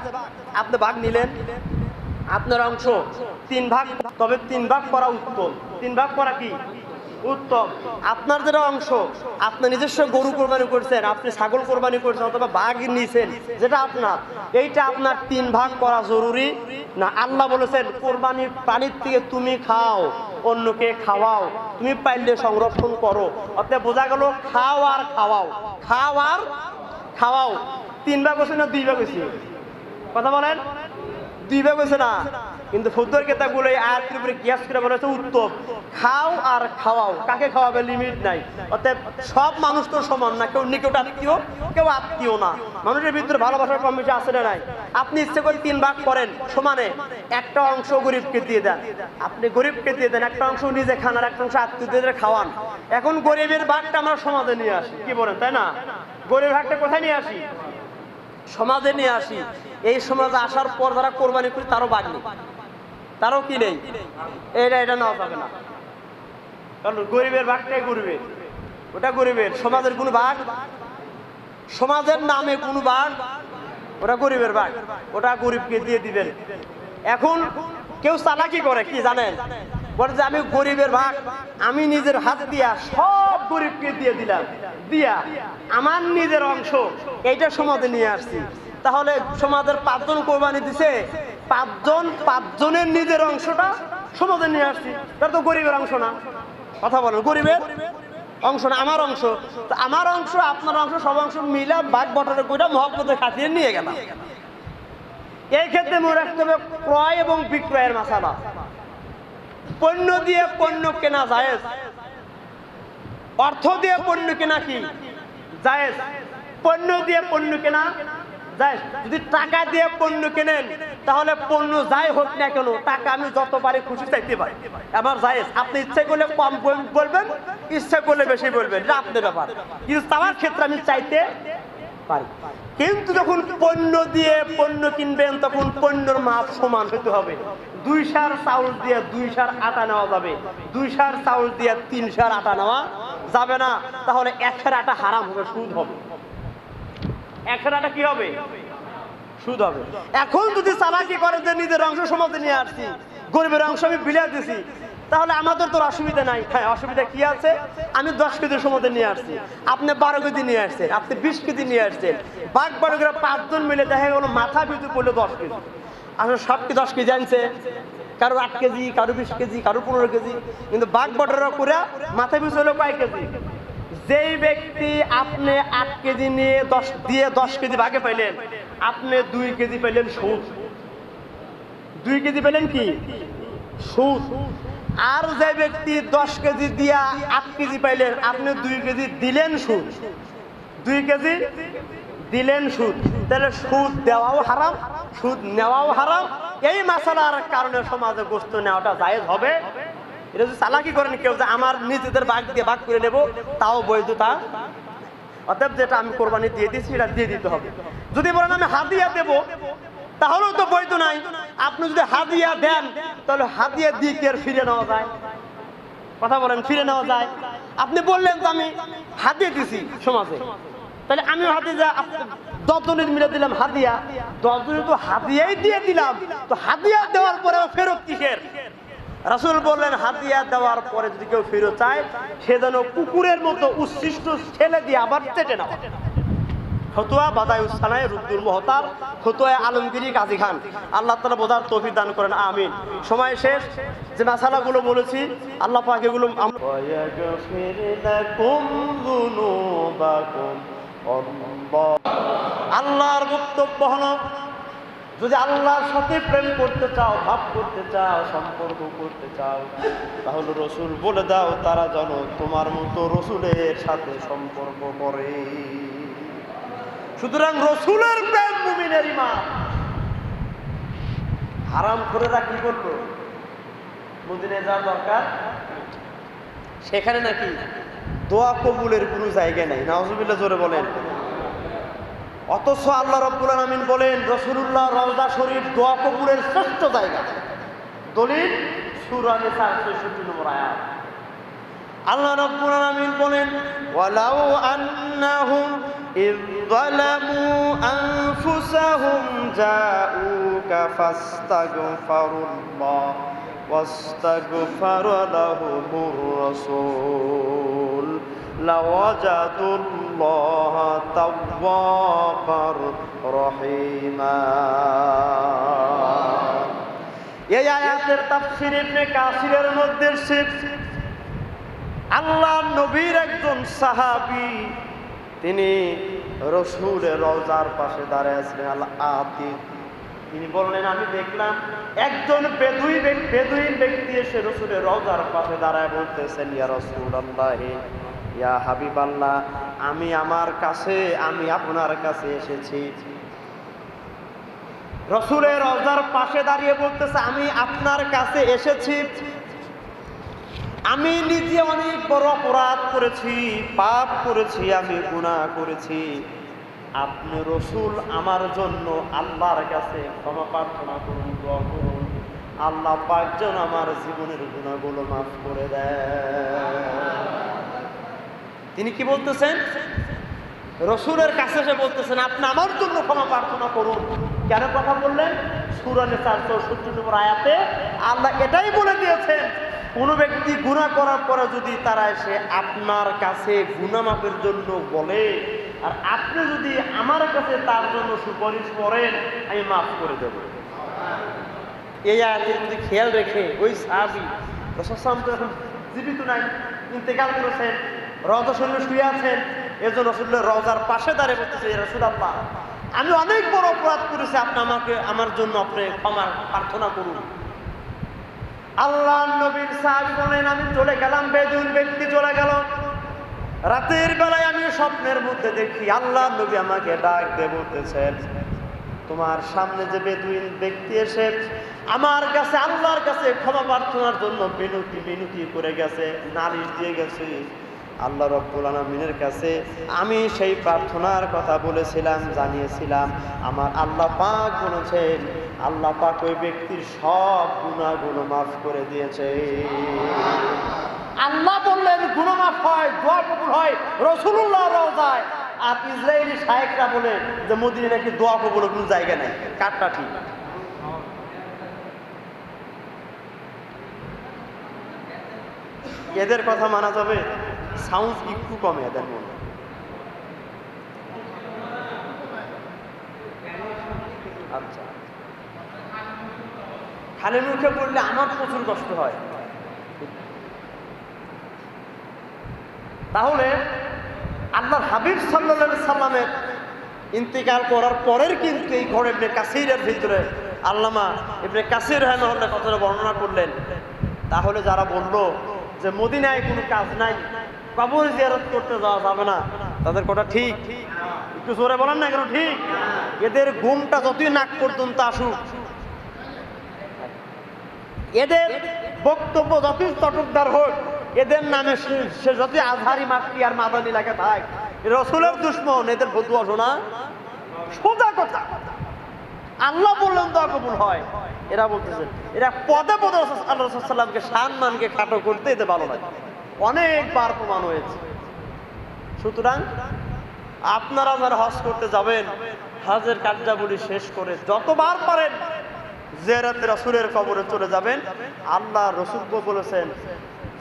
আপনি ভাগ নিলেন, আপনার অংশ 3 ভাগ, তবে 3 ভাগ করা উত্তম। 3 ভাগ করা কি উত্তম? আপনার যেটা অংশ, আপনি নিজস্ব গরু কোরবানি করছেন, আপনি ছাগল কোরবানি করছেন, অথবা বাঘ নিয়েছেন, যেটা আপনার, এইটা আপনার 3 ভাগ করা জরুরি না। আল্লাহ বলেছেন কোরবানির প্রাণীর থেকে তুমি খাও, অন্যকে খাওয়াও, তুমি পাইলে সংরক্ষণ করো। অর্থাৎ বোঝা গেল খাও আর খাওয়াও, খাও আর খাওয়াও। 3 ভাগ হয়েছে না 2 ভাগ হয়েছে? কথা বলেন, 2 ভাগ হয়েছে না? কিন্তু ফুদ্দর কেতাবগুলো এই আয়াতের উপরে কিয়াস করে বলেছে উত্তম, খাও আর খাওয়াও, কাকে খাওয়াবে লিমিট নাই। অতএব সব মানুষ তো সমান না, কেউ নিকট আত্মীয় কেউ আত্মীয় না, মানুষের ভিতরে ভালোবাসার কম বেশি আছে না নাই? আপনি ইচ্ছে করে 3 ভাগ করেন সমানে, একটা অংশ গরিবকে দিয়ে দেন, আপনি গরিবকে দিয়ে দেন, একটা অংশ নিজে খান আর একটা অংশ আত্মীয়দের খাওয়ান। এখন গরিবের ভাগটা আমরা সমাজে নিয়ে আসি, কি বলেন তাই না? গরিবের ভাগটা কোথায় নিয়ে আসি? সমাজে নিয়ে আসি। এই সমাজে আসার পর যারা কোরবানি করি তারও ভাগ নেই, তারও কি নেই, এটা নেওয়া যাবে না। কারণ গরিবের ভাগটাই গরিবের, ওটা গরিবের, সমাজের কোনো ভাগ, সমাজের নামে কোনো ভাগ, ওটা গরিবের ভাগ, ওটা গরিবকে দিয়ে দিবেন। এখন কেউ চালাকি করে কি জানেন, বলে যে আমি গরিবের ভাগ আমি নিজের হাত দিয়া সব গরিবকে দিয়ে দিলাম, দিয়া আমার নিজের অংশ এইটা সমাজে নিয়ে আসছি। তাহলে সমাজের 5 জন কোরবানি দিছে, 5 জনের নিজের অংশটা সমাজে নিয়ে আসছি, তার তো গরিবের অংশ না। কথা বলেন, গরিবের অংশ না, আমার অংশ। তো আমার অংশ আপনার অংশ সব অংশ মিলা ভাগ বটারে কইরা মহব্বতে খাতিয়ে নিয়ে গেলাম। এই ক্ষেত্রে মনে রাখতে হবে ক্রয় এবং বিক্রয়ের মাসালা। পণ্য দিয়ে পণ্য কেনা জায়েজ, অর্থ দিয়ে পণ্য কেনা কি জায়েজ? পণ্য দিয়ে পণ্য কেনা জায়েজ। যদি টাকা দিয়ে পণ্য কেনেন তাহলে পণ্য যাই হোক না কেন টাকা আমি যত পারি খুশি চাইতে পারি, আমার জায়েজ। আপনি ইচ্ছা করলে কম বলবেন, ইচ্ছা করলে বেশি বলবেন, এটা আপনার ব্যাপার, কিন্তু আমার ক্ষেত্রে আমি চাইতে পারি। কিন্তু যখন পণ্য দিয়ে পণ্য কিনবেন তখন পণ্যের মাপ সমান হতে হবে। 2 সার চাউল দিয়ে 2 সার আটা নেওয়া যাবে, 2 সার চাউল দিয়ে 3 সার আটা নেওয়া যাবে না, তাহলে 1 সার আটা হারাম হবে, সুদ হবে। 1 সার আটা কি হবে? সুদ হবে। এখন যদি চালাকি করেন যে নিজের অংশ সমাজে নিয়ে আসছি, গরিবের অংশ আমি বিলিয়ে দিছি, তাহলে আমাদের তো অসুবিধা নাই। হ্যাঁ, অসুবিধা কি আছে? আমি 10 কেজি সমাজে নিয়ে আসছি, আপনি 12 কেজি নিয়ে আসছেন, আপনি 20 কেজি নিয়ে আসছেন, বাঘ বড় করে 5 জন মিলে দেখা গেল মাথা পিছু পড়লো 10 কেজি। আসলে সব কি 10 কেজি আনছে? কারো 8 কেজি, কারো 20 কেজি, কারো 15 কেজি, কিন্তু বাঘ বড়রা করে মাথা পিছু হলো কয় কেজি? যেই ব্যক্তি আপনি 8 কেজি নিয়ে 10 কেজি ভাগে পাইলেন, আপনি 2 কেজি পাইলেন সুদ। 2 কেজি পেলেন কি? সুদ। আর যে ব্যক্তি 10 কেজি দিয়া 8 কেজি পাইলেন, আপনি 2 কেজি দিলেন সুদ, 2 কেজি দিলেন সুদ। তাহলে সুদ দেওয়াও হারাম, সুদ নেওয়াও হারাম। এই মাসালার কারণে সমাজে গোশত নেওয়াটা জায়েজ হবে। এটা যদি চালাকি করেন কেউ যে আমার নিজেদের ভাগ দিয়ে ভাগ করে নেব, তাও বৈধতা। অতএব যেটা আমি কোরবানি দিয়ে দিচ্ছি এটা দিয়ে দিতে হবে। যদি বলেন আমি হাদিয়া দেব, তাহলেও তো বৈধ নাই। আপনি যদি হাদিয়া দেন তাহলে হাদিয়া দিয়ে কি আর ফিরে নেওয়া যায়? কথা বলেন, ফিরে নেওয়া যায়? আপনি বললেন তো আমি হাদিয়া দিছি সমাজে, তাহলে আমিও হাদিয়া 10 জনের মিলে দিলাম হাদিয়া, 10 জনের তো হাদিয়াই দিয়ে দিলাম, তো হাদিয়া দেওয়ার পরে ফেরত কিসের? রাসূল বললেন হাদিয়া দেওয়ার পরে যদি কেউ ফেরত চায় সে যেন কুকুরের মতো উচ্ছিষ্ট ছেলে দিয়ে আবার চেটে নেওয়া। ফতোয়া বাদায়ুস সানায়ে রুদ্দুল মুহতার, ফতোয়া আলমগীরি কাজী খান। আল্লাহ তাআলা বোঝার তৌফিক দান করেন, আমিন। সময় শেষ। যে মাসালাগুলো বলেছি আল্লাহ পাক এগুলো আল্লাহর বক্তব্য হলো, যদি আল্লাহর সাথে প্রেম করতে চাও, ভাব করতে চাও, সম্পর্ক করতে চাও, তাহলে রসুল বলে দাও তারা যেন তোমার মতো রসুলের সাথে সম্পর্ক করে। সুতরাং রসুলের প্রেম মুমিনের ঈমান। হারাম করে কি করলো? মদিনায় যাওয়ার দরকার, সেখানে নাকি দোয়া কবুলের কোনো জায়গা নাই। নাউজুবিল্লাহ, জোরে বলেন। অথচ আল্লাহ রাব্বুল আলামিন বলেন রাসূলুল্লাহ রওজা শরীফ দোয়া কবুলের শ্রেষ্ঠ জায়গা। দলিল সূরা নিসা ৬৬ নম্বর আয়াত। আল্লাহ রাব্বুল আলামিন বলেন ওয়ালাউ আন্নাহুম ইয যালামু আনফুসাহুম জাউকা ফাস্তাগফিরুল্লাহ ওয়াস্তাগফারা লাহুমুর রাসূল লাওয়াজাদুল্লাহা তাওয়াবার রহিমা। এই আয়াতের তাফসীর ইবনে কাসিরের মধ্যে এসেছে আল্লাহর নবীর একজন সাহাবী, তিনি রাসূলের রওজার পাশে দাঁড়িয়ে আছেন। আল আতিক তিনি বললেন, আমি দেখলাম একজন বেদুইন ব্যক্তি এসে রাসূলের রওজার পাশে দাঁড়ায় বলতেছেন, ইয়া রাসূলুল্লাহ, ইয়া হাবিবাল্লাহ, আমি আপনার কাছে এসেছি। রাসূলের রওজার পাশে দাঁড়িয়ে বলতেছে, আমি আপনার কাছে এসেছি। আমি নিজে অনেক বড় অপরাধ করেছি, পাপ করেছি, আমি গুনাহ করেছি। আপনি রাসূল আমার জন্য আল্লাহর কাছে ক্ষমা প্রার্থনা করুন, দোয়া করুন, আল্লাহ পাক যেন আমার জীবনের গুনাহগুলো মাফ করে দেয়। তিনি কি বলতেছেন? রাসূলের কাছে এসে বলতেছেন, আপনি আমার জন্য ক্ষমা প্রার্থনা করুন। কেন কথা বললেন? সূরা নিসার 64 নম্বর আয়াতে আল্লাহ এটাই বলে দিয়েছেন, কোন ব্যক্তি গুনাহ করার পরে যদি তারা এসে আপনার কাছে গুনাহ মাফের জন্য বলে, আর আপনি যদি আমার কাছে তার জন্য সুপারিশ করেন, আমি মাফ করে দেব। এই আয়াতে যদি খেয়াল রেখে ওই সাহাবী রাসূল সাল্লাল্লাহু আলাইহি ওয়াসাল্লাম তো এখন জীবিত নাই, ইন্তেকাল করেছেন, রওজা শরীফে শুয়ে আছেন, এজন্য রাসূলের রওজার পাশে দাঁড়িয়ে বলতেছে, ইয়া রাসূলুল্লাহ, আমি অনেক বড় অপরাধ করেছি, আপনি আমার জন্য আপনি ক্ষমা প্রার্থনা করুন। আল্লাহর নবীর সাহাবী বলেন, আমি চলে গেলাম, বেদুইন ব্যক্তি চলে গেল। রাতের বেলায় আমি স্বপ্নের মধ্যে দেখি আল্লাহর নবী আমাকে ডাক দিয়ে বলতেছেন, তোমার সামনে যে বেদুইন ব্যক্তি এসে আমার কাছে আল্লাহর কাছে ক্ষমা প্রার্থনার জন্য বিনতি করে গেছে, নালিশ দিয়ে গেছে, আল্লাহ রাব্বুল আলামিনের কাছে আমি সেই প্রার্থনার কথা বলেছিলাম, জানিয়েছিলাম, আমার আল্লাহ পাক বলেছেন, আল্লাহ পাক ওই ব্যক্তির সব গুনাহগুলো মাফ করে দিয়েছে। আল্লাহ বললেন গুনাহ মাফ হয়, দোয়া কবুল হয় রাসূলুল্লাহর রওজায়, আর ইসরায়েলি শায়েখরা বলে যে মদিনায় নাকি দোয়া কবুলের কোনো জায়গা নাই। কারটা ঠিক? এদের কথা মানা যাবে? সাউন্ড একটু কমে এদের মনে। আচ্ছা, খালি মুখে পড়লে আমার প্রচুর কষ্ট হয়। তাহলে আল্লাহর হাবিব সাল্লাল্লাহু আলাইহি সাল্লামের ইন্তেকাল করার পরের কিন্তু এই ঘর ইবনে কাসিরের ভিতরে আল্লামা ইবনে কাসির রাহিমাহুল্লাহ কথাটা বর্ণনা করলেন। তাহলে যারা বললো যে মদিনায় কোনো কাজ নাই, কবর জিয়ারত করতে যাওয়া যাবে না, তাদের কথা ঠিক? একটু জোরে বলেন না কেন ঠিক? এদের ঘুমটা যতই নাক পর্যন্ত আসুক, এদের বক্তব্য যতই চটকদার হোক, এদের নামে সে যতই আজহারি মাক্কি আর মাদানি লেখা থাক, রাসূলের দুশমন, এদের ফতোয়া শোনা সোজা কথা। আল্লাহ বললেন দোয়া কবুল হয়, এরা বলতেছে, এরা পদে পদে আল্লাহ রাসূল সাল্লাল্লাহু আলাইহি ওয়াসাল্লামকে সম্মানকে খাটো করতে এতে ভালো লাগে, অনেকবার প্রমাণ হয়েছে। সুতরাং আপনারা যারা হজ করতে যাবেন, হজের কার্যাবলী শেষ করে যতবার পারেন জিয়ারতে রাসূলের কবরে চলে যাবেন। আল্লাহ রাসূল বলেছেন,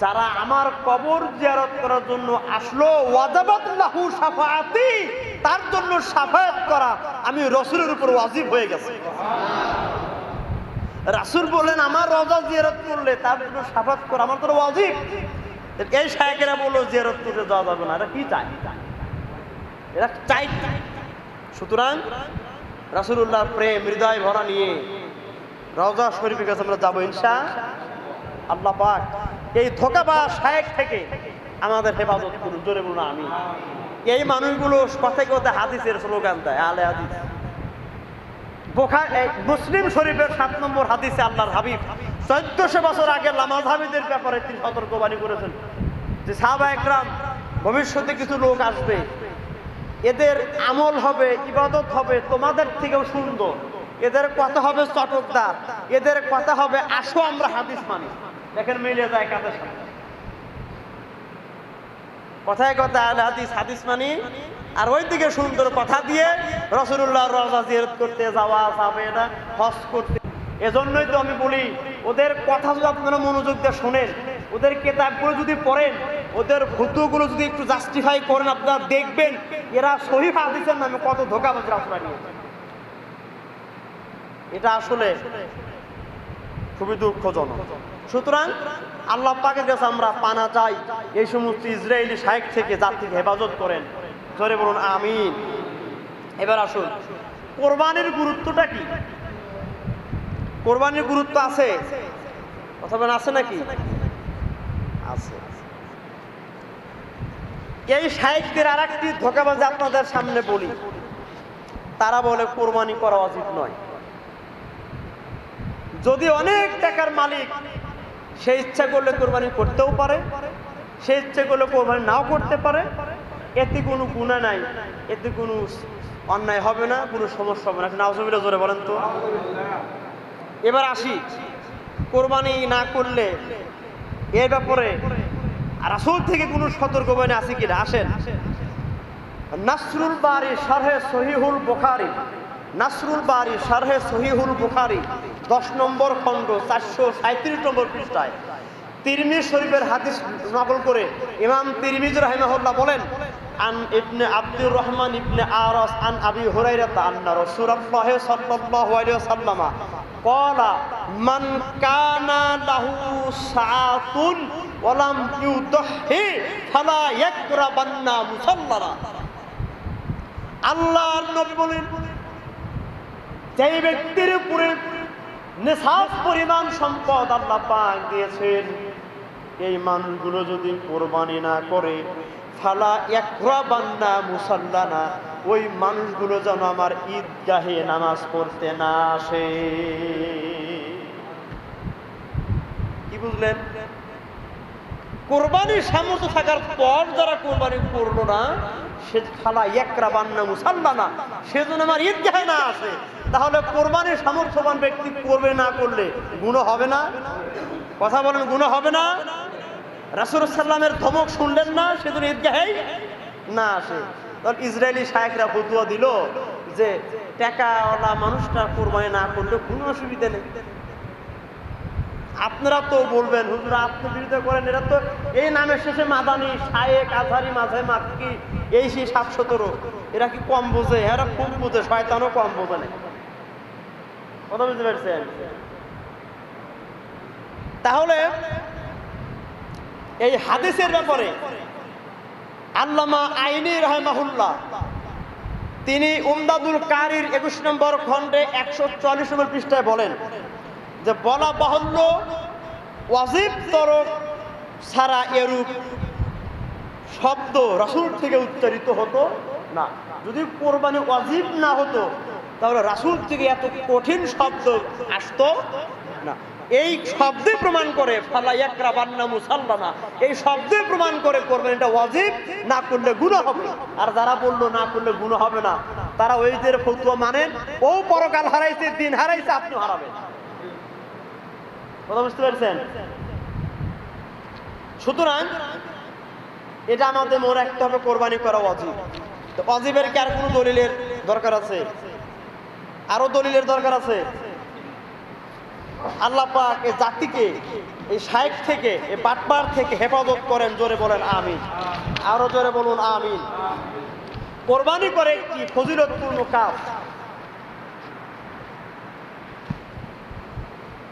যারা আমার কবর জিয়ারত করার জন্য আসলো, ওয়াজাবাত লাহু শাফাআতি, তার জন্য শাফায়াত করা আমি রাসূলের উপর ওয়াজিব হয়ে গেছে। রাসূল বলেন, আমার রওজা জিয়ারত করলে তার জন্য শাফায়াত করা আমার তো ওয়াজিব। এই শায়েখেরা বললো জিয়ারত করতে যাওয়া যাবে না, এরা কি চায়? এরা চাই। সুতরাং রাসূলুল্লাহর প্রেম হৃদয় ভরা নিয়ে রওজা শরীফের কাছে আমরা যাবো ইনশাআল্লাহ। পাক এই ধোঁকাবাজ শায়েখ থেকে আমাদের হেফাজত করুন, জোরে বলুন আমিন। এই মানুষগুলো কথায় কথায় হাদিসের স্লোগান দেয়, আলে হাদিস। মুসলিম শরীফের 7 নম্বর হাদিসে আল্লাহর হাবিব 1400 বছর আগে লামাযহাবীদের ব্যাপারে তিনি সতর্কবাণী করেছেন যে সাহাবা একরাম, ভবিষ্যতে কিছু লোক আসবে, এদের আমল হবে, ইবাদত হবে তোমাদের থেকেও সুন্দর, এদের কথা হবে চটকদার, এদের কথা হবে আসো আমরা হাদিস মানি। দেখেন মিলে যায় কাদের সাথে, কথায় কথা আলে হাদিস, হাদিস মানি, আর ওই দিকে সুন্দর কথা দিয়ে রাসূলুল্লাহর রওজা জিয়ারত করতে যাওয়া যাবে না, হজ করতে। এজন্যই তো আমি বলি, ওদের কথা যদি আপনারা মনোযোগ দিয়ে শোনেন, ওদের কিতাবগুলো যদি পড়েন, ওদের ফতোয়াগুলো যদি একটু জাস্টিফাই করেন, আপনারা দেখবেন এরা সহিহ হাদিসের নামে কত ধোঁকাবাজ আশ্রয় নিয়েছে। এটা আসলে খুবই দুঃখজনক। সুতরাং আল্লাহ পাকের কাছে আমরা পানা চাই, এই সমস্ত ইসরায়েলি শায়েখ থেকে জাতিকে হেফাজত করেন, জোরে বলুন আমিন। এবার আসুন, কোরবানির গুরুত্বটা কি? কোরবানির গুরুত্ব আছে, কথা বলেন আছে নাকি? আছে। এই শায়েখদের আর একটি ধোঁকাবাজি আপনাদের সামনে বলি। তারা বলে কোরবানি করা উচিত নয়। যদি অনেক টাকার মালিক, সে ইচ্ছা করলে কোরবানি করতেও পারে, সে ইচ্ছে করলে কোরবানি নাও করতে পারে, এতে কোনো গুনাহ নাই, এতে কোনো অন্যায় হবে না, কোনো সমস্যা হবে না। নাউজুবিল্লাহ জোরে বলেন তো। এবার আসি, কোরবানি না করলে এর ব্যাপারে রাসূল থেকে কোনো সতর্কবাণী আছে কিনা? আসেন, নাসরুল বারী শারহে সহিহুল বুখারী, নাসরুল বারী শারহে সহিহুল বুখারী 10 নম্বর খণ্ড 437 নম্বর পৃষ্ঠায় তিরমিজি শরীফের হাদিস নকল করে ইমাম তিরমিজি রাহিমাহুল্লাহ বলেন, আন ইবনে আব্দুর রহমান ইবনে আরাস আন আবি হুরায়রা আন্না রাসূলুল্লাহ সাল্লাল্লাহু আলাইহি ওয়াসাল্লাম ক্বালা মান কানা লাহু সাআতুন ওয়া লাম ইউদহি ফালা ইয়াকরাবান্না মুসাল্লানা। আল্লাহর নবী বলেন, যে ব্যক্তির উপরে নিসাব পরিমাণ সম্পদ আল্লাহ পাক দিয়েছেন, এই মানুষগুলো যদি কোরবানি না করে, ফালা ইয়াকরাবান্না মুসাল্লানা, ওই মানুষগুলো যেন আমার ঈদগাহে নামাজ পড়তে না আসে। কি বুঝলেন? কোরবানির সামর্থ্য থাকার পর যারা কোরবানি করলো না, সে ফালা ইয়াকরাবান্না মুসাল্লানা, সেজন্য আমার ঈদগাহে না আসে। তাহলে কোরবানির সামর্থ্যবান ব্যক্তি করবে না করলে গুনাহ হবে না? কথা বলেন, গুনাহ হবে না? রাসূল সাল্লামের ধমক শুনলেন না, সেজন্য ঈদগাহেই না আসে। তখন ইসরায়েলি শায়েখরা ফতোয়া দিল যে টাকাওয়ালা মানুষটা কোরবানি না করলে কোনো অসুবিধা নেই। আপনারা তো বলবেন, হুজুর আত্মবিরোধিতা করেন, এরা তো এই নামের শেষে মাদানি, শায়েক, আজহারি, মাঝে মাক্কি, এই সেই 717, এরা কি কম বোঝে? এরা খুব বোঝে, শয়তানও কম বোঝে না। কথা বুঝতে পারছেন? তাহলে এই হাদিসের ব্যাপারে আল্লামা আইনি রাহিমাহুল্লাহ তিনি উমদাদুল কারির 21 নম্বর খণ্ডে 144 নম্বর পৃষ্ঠায় বলেন যে বলা বাহুল্য ওয়াজিব তরক ছাড়া এরূপ শব্দ রাসূল থেকে উচ্চারিত হতো না। যদি কোরবানি ওয়াজিব না হতো তাহলে রাসূল থেকে এত কঠিন শব্দ আসতো না। এই শব্দে প্রমাণ করে ফালা ইয়াকরাবান্না মুসাল্লানা, এই শব্দে প্রমাণ করে কোরবানিটা ওয়াজিব, না করলে গুনাহ হবে। আর যারা বললো না করলে গুনাহ হবে না, তারা ওইদের ফতোয়া মানেন। ও পরকাল হারাইছে, দিন হারাইছে, আপনি হারাবেন। কথা বুঝতে পারছেন? সুতরাং এটা আমাদের মনে রাখতে হবে, কোরবানি করা ওয়াজিব। তো ওয়াজিবের কি আর কোনো দলিলের দরকার আছে? আরো দলিলের দরকার আছে? আল্লাহ পাক এই জাতিকে এই শায়েখ থেকে, এই বাটপার থেকে হেফাজত করেন। জোরে বলেন আমিন। আরো জোরে বলুন আমিন। কোরবানি করে একটি ফজিলতপূর্ণ কাজ।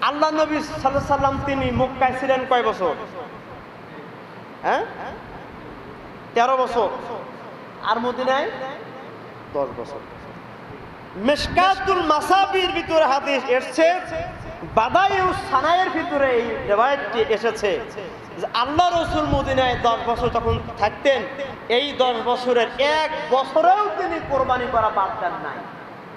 আল্লাহ নবী সাল্লাল্লাহু আলাইহি ওয়াসাল্লাম তিনি মক্কায় ছিলেন কয় বছর? 13 বছর। আর মদিনায় 10 বছর। মিশকাতুল মাসাবির ভিতরে হাদিস এসেছে, বাদায়ুস সানায়ের ভিতরে এই রিওয়ায়াতটি এসেছে যে আল্লাহ রাসূল মদিনায় 10 বছর তখন থাকতেন। এই 10 বছরের 1 বছরেও তিনি কোরবানি করা বাদ দেন নাই।